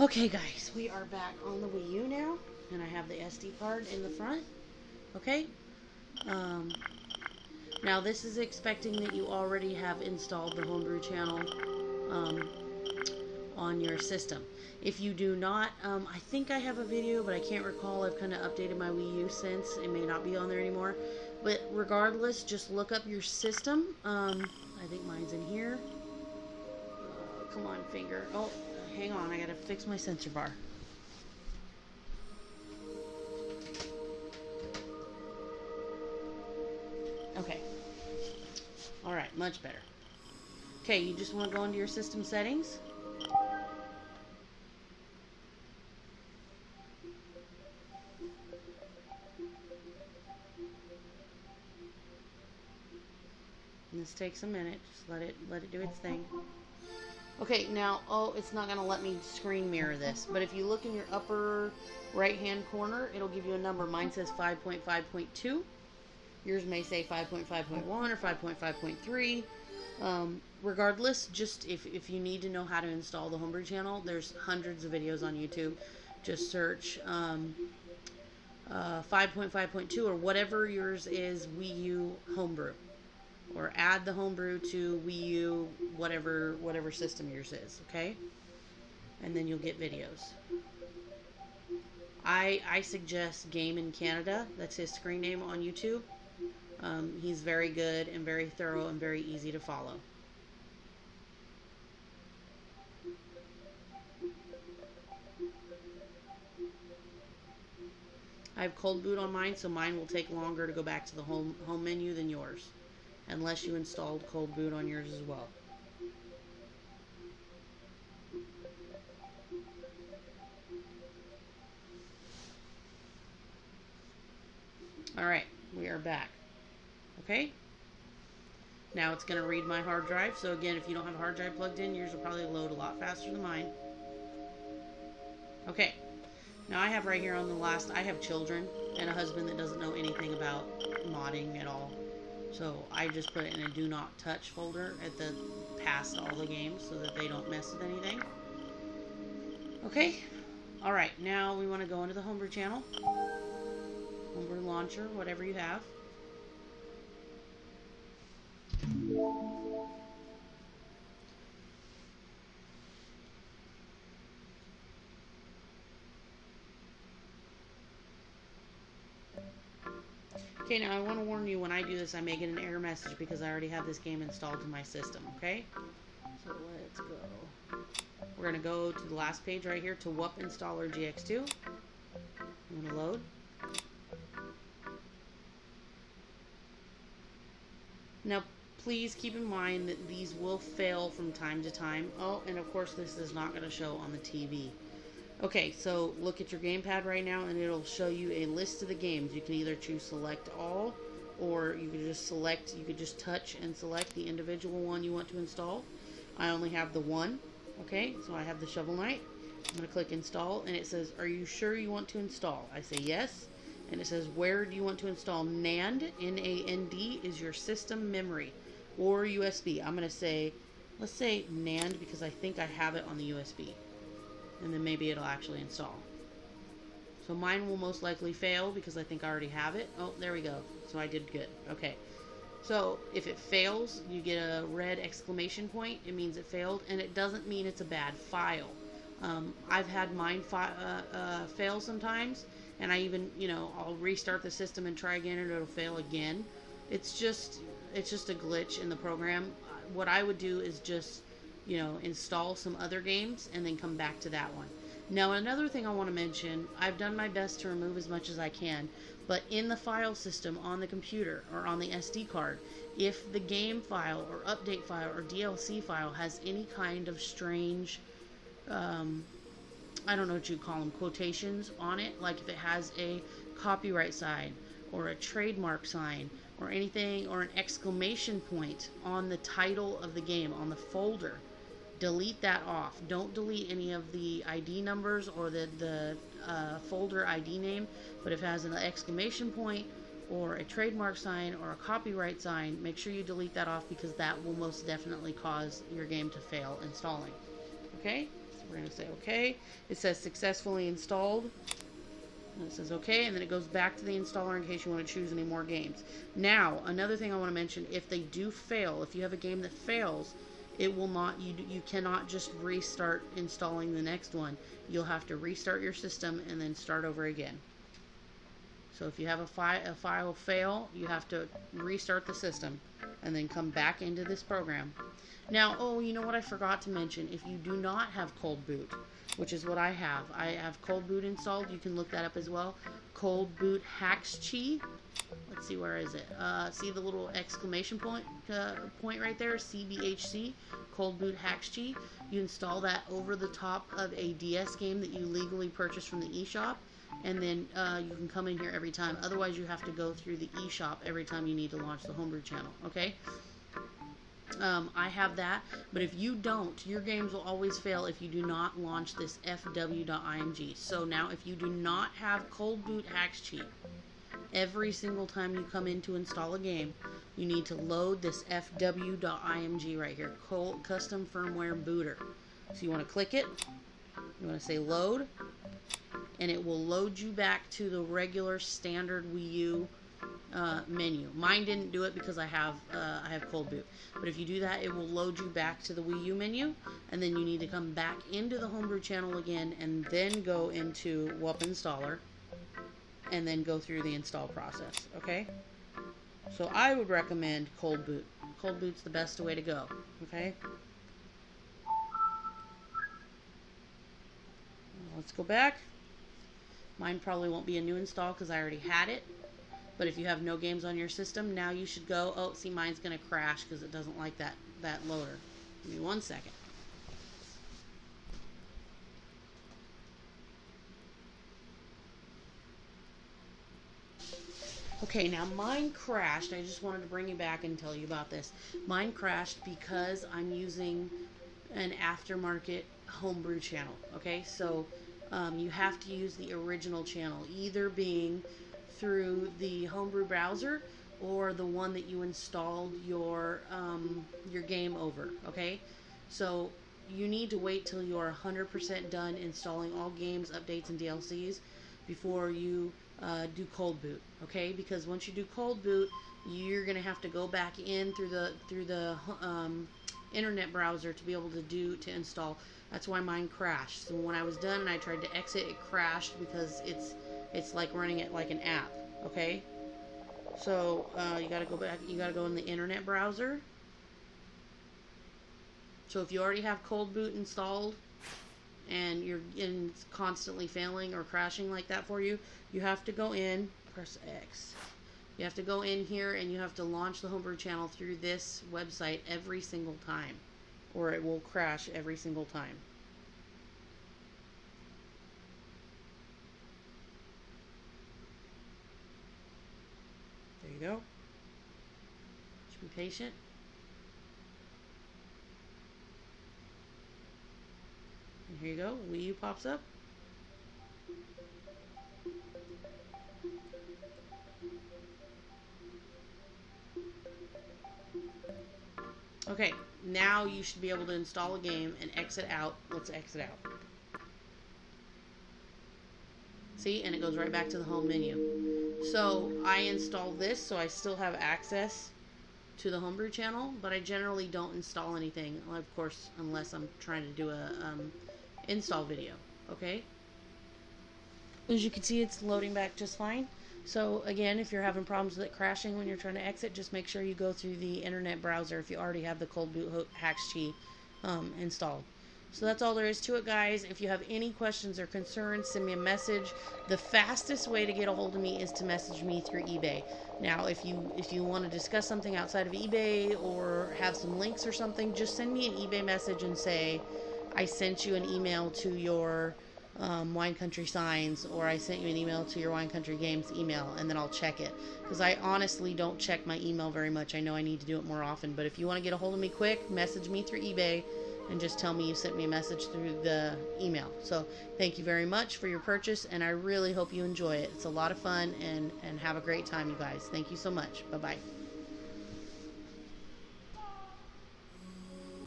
Okay guys, we are back on the Wii U now, and I have the SD card in the front. Okay, um, now this is expecting that you already have installed the Homebrew channel um, on your system. If you do not, I think I have a video, but I can't recall. I've kind of updated my Wii U since. It may not be on there anymore. But regardless, just look up your system. I think mine's in here. Come on, finger. Oh, hang on. I gotta fix my sensor bar. Okay. Alright, much better. Okay, you just want to go into your system settings. And this takes a minute. Just let it do its thing. Okay, now, it's not going to let me screen mirror this, but if you look in your upper right-hand corner, it'll give you a number. Mine says 5.5.2. Yours may say 5.5.1 or 5.5.3. Regardless, just if you need to know how to install the Homebrew channel, there's hundreds of videos on YouTube. Just search 5.5.2 or whatever yours is, Wii U Homebrew. Or add the Homebrew to Wii U, whatever system yours is, okay? And then you'll get videos. I suggest Game in Canada. That's his screen name on YouTube. He's very good and very thorough and very easy to follow. I have cold boot on mine, so mine will take longer to go back to the home menu than yours. Unless you installed cold boot on yours as well. Alright, we are back. Okay? Now it's going to read my hard drive. So again, if you don't have a hard drive plugged in, yours will probably load a lot faster than mine. Okay. Now I have right here on the last, I have children and a husband that doesn't know anything about modding at all. So I just put it in a do not touch folder at the past all the games so that they don't mess with anything. Okay. Alright, now we want to go into the Homebrew channel. Homebrew launcher, whatever you have. Okay, now I want to warn you, when I do this, I may get an error message because I already have this game installed to my system, okay? So let's go. We're going to go to the last page right here to WUP Installer GX2. I'm going to load. Now, please keep in mind that these will fail from time to time. Oh, and of course this is not going to show on the TV. Okay, so look at your gamepad right now and it'll show you a list of the games. You can either choose select all, or you can just select, you could just touch and select the individual one you want to install. I only have the one. Okay, so I have the Shovel Knight. I'm going to click install and it says, are you sure you want to install? I say yes. And it says, where do you want to install? NAND, N-A-N-D, is your system memory, or USB. I'm going to say, let's say NAND because I think I have it on the USB. And then maybe it'll actually install. So mine will most likely fail because I think I already have it. Oh, there we go. So I did good. Okay. So if it fails, you get a red exclamation point. It means it failed, and it doesn't mean it's a bad file. I've had mine fail sometimes, and I even, I'll restart the system and try again, and it'll fail again. It's just a glitch in the program. What I would do is just, install some other games and then come back to that one. Now, another thing I want to mention, I've done my best to remove as much as I can, but in the file system on the computer or on the SD card, if the game file or update file or DLC file has any kind of strange, I don't know what you call them, quotations on it, like if it has a copyright sign or a trademark sign or anything, or an exclamation point on the title of the game, on the folder, delete that off. Don't delete any of the ID numbers or the folder ID name, but if it has an exclamation point or a trademark sign or a copyright sign, make sure you delete that off because that will most definitely cause your game to fail installing. Okay? So we're going to say okay. It says successfully installed. And it says okay, and then it goes back to the installer in case you want to choose any more games. Now, another thing I want to mention, if they do fail, if you have a game that fails, it will not, you cannot just restart installing the next one. You'll have to restart your system and then start over again. So if you have a file fail, you have to restart the system and then come back into this program. Now, oh, you know what I forgot to mention? If you do not have Cold Boot, which is what I have Cold Boot installed. You can look that up as well. Cold Boot Haxchi. Let's see, where is it? See the little exclamation point right there, CBHC, Cold Boot Haxchi. You install that over the top of a DS game that you legally purchased from the eShop, and then you can come in here every time. Otherwise, you have to go through the eShop every time you need to launch the Homebrew channel, okay? I have that, but if you don't, your games will always fail if you do not launch this fw.img. So now, if you do not have Cold Boot Haxchi, every single time you come in to install a game, you need to load this fw.img right here, Custom Firmware Booter. So you want to click it, you want to say load, and it will load you back to the regular standard Wii U menu. Mine didn't do it because I have Cold Boot. But if you do that, it will load you back to the Wii U menu, and then you need to come back into the Homebrew channel again, and then go into WUP Installer, and then go through the install process. Okay? So I would recommend Cold Boot. Cold Boot's the best way to go. Okay? Let's go back. Mine probably won't be a new install because I already had it. But if you have no games on your system, now you should go. Oh, see, mine's going to crash because it doesn't like that loader. Give me 1 second. Okay, now mine crashed. I just wanted to bring you back and tell you about this. Mine crashed because I'm using an aftermarket Homebrew channel. Okay, so you have to use the original channel, either being through the Homebrew browser or the one that you installed your game over. Okay, so you need to wait till you're 100% done installing all games, updates, and DLCs before you do Cold Boot. Okay, because once you do Cold Boot, you're gonna have to go back in through the internet browser to be able to install. That's why mine crashed. So when I was done and I tried to exit, it crashed because it's like running it like an app. Okay, so you gotta go back. You gotta go in the internet browser. So if you already have Cold Boot installed and it's constantly failing or crashing like that for you, you have to go in, press X. You have to go in here and you have to launch the Homebrew channel through this website every single time, or it will crash every single time. There you go. Just be patient. And here you go. Wii U pops up. Okay, now you should be able to install a game and exit out. Let's exit out. See, and it goes right back to the home menu. So I installed this, so I still have access to the Homebrew channel, but I generally don't install anything, of course, unless I'm trying to do a install video. Okay. As you can see, it's loading back just fine. So again, if you're having problems with it crashing when you're trying to exit, just make sure you go through the internet browser if you already have the Cold Boot Haxchi installed. So that's all there is to it, guys. If you have any questions or concerns, send me a message. The fastest way to get a hold of me is to message me through eBay. Now, if you want to discuss something outside of eBay or have some links or something, just send me an eBay message and say, I sent you an email to your Wine Country Signs, or I sent you an email to your Wine Country Games email, and then I'll check it, because I honestly don't check my email very much. I know I need to do it more often, but if you want to get a hold of me quick, message me through eBay and just tell me you sent me a message through the email. So thank you very much for your purchase, and I really hope you enjoy it. It's a lot of fun, and have a great time, you guys. Thank you so much. Bye-bye.